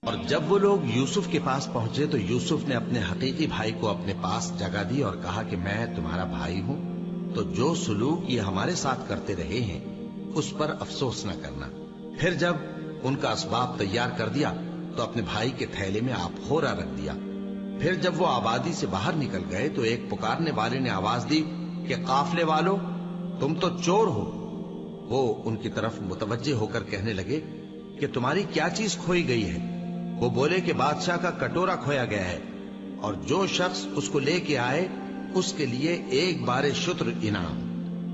اور جب وہ لوگ یوسف کے پاس پہنچے تو یوسف نے اپنے حقیقی بھائی کو اپنے پاس جگہ دی اور کہا کہ میں تمہارا بھائی ہوں، تو جو سلوک یہ ہمارے ساتھ کرتے رہے ہیں اس پر افسوس نہ کرنا۔ پھر جب ان کا اسباب تیار کر دیا تو اپنے بھائی کے تھیلے میں آپ خورا رکھ دیا۔ پھر جب وہ آبادی سے باہر نکل گئے تو ایک پکارنے والے نے آواز دی کہ قافلے والو، تم تو چور ہو۔ وہ ان کی طرف متوجہ ہو کر کہنے لگے کہ تمہاری کیا چیز کھوئی گئی ہے؟ وہ بولے کہ بادشاہ کا کٹورا کھویا گیا ہے، اور جو شخص اس کو لے کے آئے اس کے لیے ایک بار شتر انعام،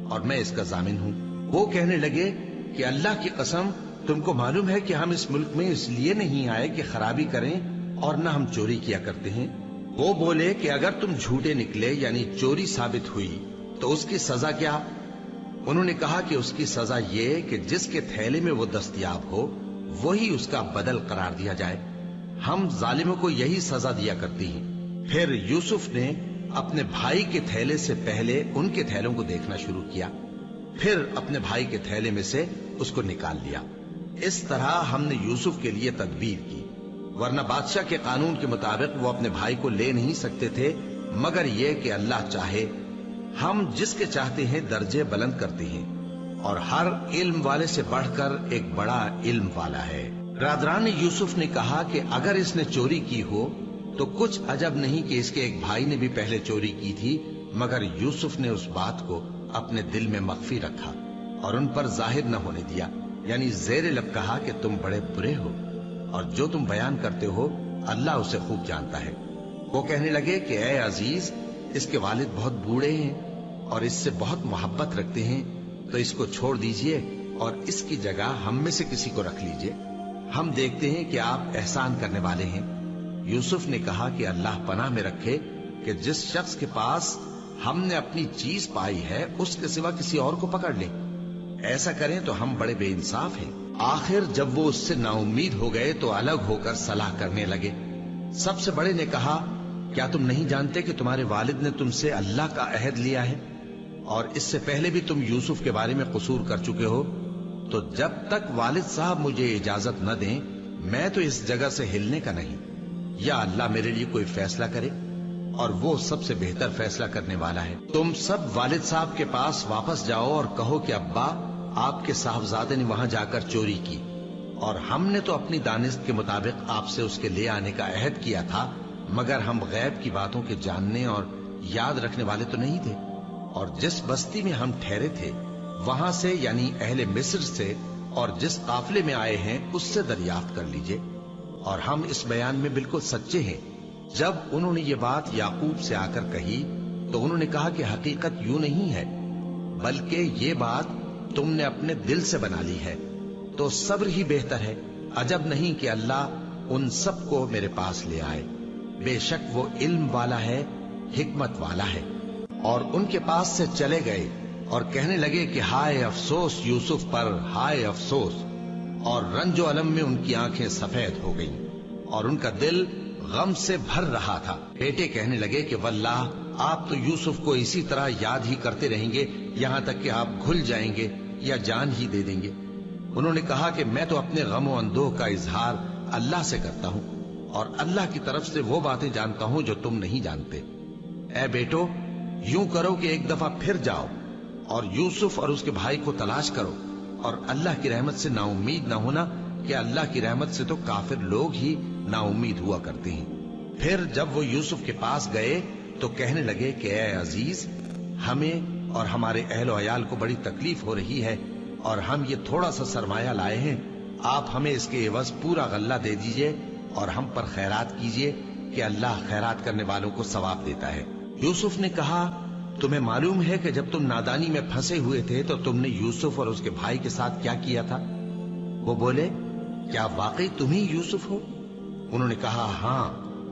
اور میں اس کا ضامن ہوں۔ وہ کہنے لگے کہ اللہ کی قسم، تم کو معلوم ہے کہ ہم اس ملک میں اس لیے نہیں آئے کہ خرابی کریں اور نہ ہم چوری کیا کرتے ہیں۔ وہ بولے کہ اگر تم جھوٹے نکلے یعنی چوری ثابت ہوئی تو اس کی سزا کیا؟ انہوں نے کہا کہ اس کی سزا یہ کہ جس کے تھیلے میں وہ دستیاب ہو وہی اس کا بدل قرار دیا جائے۔ ہم ظالموں کو یہی سزا دیا کرتی ہیں۔ پھر یوسف نے اپنے بھائی کے تھیلے سے پہلے ان کے تھیلوں کو دیکھنا شروع کیا، پھر اپنے بھائی کے تھیلے میں سے اس کو نکال لیا۔ اس طرح ہم نے یوسف کے لیے تدبیر کی، ورنہ بادشاہ کے قانون کے مطابق وہ اپنے بھائی کو لے نہیں سکتے تھے، مگر یہ کہ اللہ چاہے۔ ہم جس کے چاہتے ہیں درجے بلند کرتے ہیں، اور ہر علم والے سے بڑھ کر ایک بڑا علم والا ہے۔ برادران یوسف نے کہا کہ اگر اس نے چوری کی ہو تو کچھ عجب نہیں کہ اس کے ایک بھائی نے بھی پہلے چوری کی تھی، مگر یوسف نے اس بات کو اپنے دل میں مخفی رکھا اور ان پر ظاہر نہ ہونے دیا، یعنی زیر لب کہا کہ تم بڑے برے ہو، اور جو تم بیان کرتے ہو اللہ اسے خوب جانتا ہے۔ وہ کہنے لگے کہ اے عزیز، اس کے والد بہت بوڑھے ہیں اور اس سے بہت محبت رکھتے ہیں، تو اس کو چھوڑ دیجئے اور اس کی جگہ ہم میں سے کسی کو رکھ لیجئے، ہم دیکھتے ہیں کہ آپ احسان کرنے والے ہیں۔ یوسف نے کہا کہ اللہ پناہ میں رکھے کہ جس شخص کے پاس ہم نے اپنی چیز پائی ہے اس کے سوا کسی اور کو پکڑ لیں، ایسا کریں تو ہم بڑے بے انصاف ہیں۔ آخر جب وہ اس سے نا امید ہو گئے تو الگ ہو کر صلاح کرنے لگے۔ سب سے بڑے نے کہا، کیا تم نہیں جانتے کہ تمہارے والد نے تم سے اللہ کا عہد لیا ہے، اور اس سے پہلے بھی تم یوسف کے بارے میں قصور کر چکے ہو؟ تو جب تک والد صاحب مجھے اجازت نہ دیں میں تو اس جگہ سے ہلنے کا نہیں، یا اللہ میرے لیے کوئی فیصلہ کرے، اور وہ سب سے بہتر فیصلہ کرنے والا ہے۔ تم سب والد صاحب کے پاس واپس جاؤ اور کہو کہ ابا، آپ کے صاحبزادے نے وہاں جا کر چوری کی، اور ہم نے تو اپنی دانست کے مطابق آپ سے اس کے لے آنے کا عہد کیا تھا، مگر ہم غیب کی باتوں کے جاننے اور یاد رکھنے والے تو نہیں تھے، اور جس بستی میں ہم ٹھہرے تھے وہاں سے یعنی اہل مصر سے اور جس قافلے میں آئے ہیں اس سے دریافت کر لیجئے، اور ہم اس بیان میں بالکل سچے ہیں۔ جب انہوں نے یہ بات یعقوب سے آ کر کہی تو انہوں نے کہا کہ حقیقت یوں نہیں ہے، بلکہ یہ بات تم نے اپنے دل سے بنا لی ہے، تو صبر ہی بہتر ہے۔ عجب نہیں کہ اللہ ان سب کو میرے پاس لے آئے، بے شک وہ علم والا ہے، حکمت والا ہے۔ اور ان کے پاس سے چلے گئے اور کہنے لگے کہ ہائے افسوس یوسف پر، ہائے افسوس، اور رنج و الم میں ان کی آنکھیں سفید ہو گئیں اور ان کا دل غم سے بھر رہا تھا۔ بیٹے کہنے لگے کہ واللہ آپ تو یوسف کو اسی طرح یاد ہی کرتے رہیں گے یہاں تک کہ آپ گھل جائیں گے یا جان ہی دے دیں گے۔ انہوں نے کہا کہ میں تو اپنے غم و اندوہ کا اظہار اللہ سے کرتا ہوں، اور اللہ کی طرف سے وہ باتیں جانتا ہوں جو تم نہیں جانتے۔ اے بیٹو، یوں کرو کہ ایک دفعہ پھر جاؤ اور یوسف اور اس کے بھائی کو تلاش کرو، اور اللہ کی رحمت سے نا امید نہ ہونا کہ اللہ کی رحمت سے تو کافر لوگ ہی نا امید ہوا کرتے ہیں۔ پھر جب وہ یوسف کے پاس گئے تو کہنے لگے کہ اے عزیز، ہمیں اور ہمارے اہل و عیال کو بڑی تکلیف ہو رہی ہے، اور ہم یہ تھوڑا سا سرمایہ لائے ہیں، آپ ہمیں اس کے عوض پورا غلہ دے دیجئے اور ہم پر خیرات کیجئے کہ اللہ خیرات کرنے والوں کو ثواب دیتا ہے۔ یوسف نے کہا، تمہیں معلوم ہے کہ جب تم نادانی میں پھنسے ہوئے تھے تو تم نے یوسف اور اس کے بھائی کے ساتھ کیا کیا تھا؟ وہ بولے، کیا واقعی تم ہی یوسف ہو؟ انہوں نے کہا، ہاں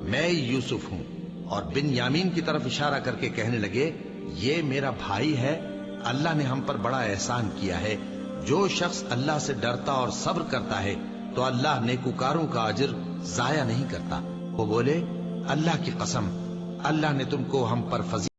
میں یوسف ہوں، اور بن یامین کی طرف اشارہ کر کے کہنے لگے، یہ میرا بھائی ہے، اللہ نے ہم پر بڑا احسان کیا ہے۔ جو شخص اللہ سے ڈرتا اور صبر کرتا ہے تو اللہ نیکوکاروں کا اجر ضائع نہیں کرتا۔ وہ بولے، اللہ کی قسم، اللہ نے تم کو ہم پر فضیلت